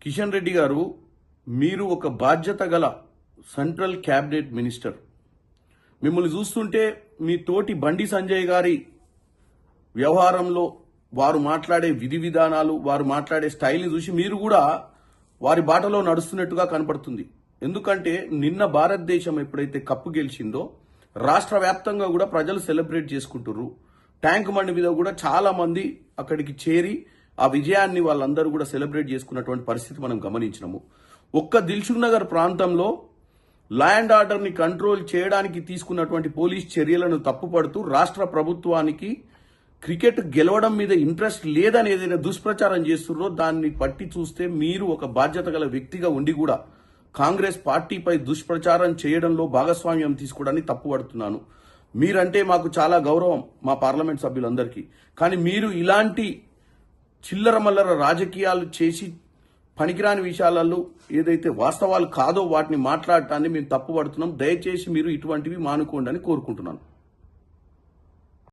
కిషన్ రెడ్డి గారు, మీరు ఒక బాధ్యత గల సెంట్రల్ క్యాబినెట్ మినిస్టర్. మిమ్మల్ని చూస్తుంటే మీ తోటి బండి సంజయ్ గారి వ్యవహారంలో వారు మాట్లాడే విధి విధానాలు, వారు మాట్లాడే స్టైల్ని చూసి మీరు కూడా వారి బాటలో నడుస్తున్నట్టుగా కనపడుతుంది. ఎందుకంటే నిన్న భారతదేశం ఎప్పుడైతే కప్పు గెలిచిందో రాష్ట్ర వ్యాప్తంగా కూడా ప్రజలు సెలబ్రేట్ చేసుకుంటున్నారు. ట్యాంక్ బండి మీద కూడా చాలా మంది అక్కడికి చేరి ఆ విజయాన్ని వాళ్ళందరూ కూడా సెలబ్రేట్ చేసుకున్నటువంటి పరిస్థితి మనం గమనించినాము. ఒక్క దిల్సుఖ్ నగర్ ప్రాంతంలో లా అండ్ ఆర్డర్ని కంట్రోల్ చేయడానికి తీసుకున్నటువంటి పోలీస్ చర్యలను తప్పుపడుతూ రాష్ట్ర ప్రభుత్వానికి క్రికెట్ గెలవడం మీద ఇంట్రెస్ట్ లేదని ఏదైనా దుష్ప్రచారం చేస్తున్నారో దాన్ని పట్టి చూస్తే మీరు ఒక బాధ్యత గల వ్యక్తిగా ఉండి కూడా కాంగ్రెస్ పార్టీపై దుష్ప్రచారం చేయడంలో భాగస్వామ్యం తీసుకోవడాన్ని తప్పుపడుతున్నాను. మీరంటే మాకు చాలా గౌరవం, మా పార్లమెంట్ సభ్యులందరికీ. కానీ మీరు ఇలాంటి చిల్లర మల్లర రాజకీయాలు చేసి పనికిరాని విషయాలలో ఏదైతే వాస్తవాలు కాదో వాటిని మాట్లాడటాన్ని మేము తప్పుపడుతున్నాం. దయచేసి మీరు ఇటువంటివి మానుకోండి అని కోరుకుంటున్నాను.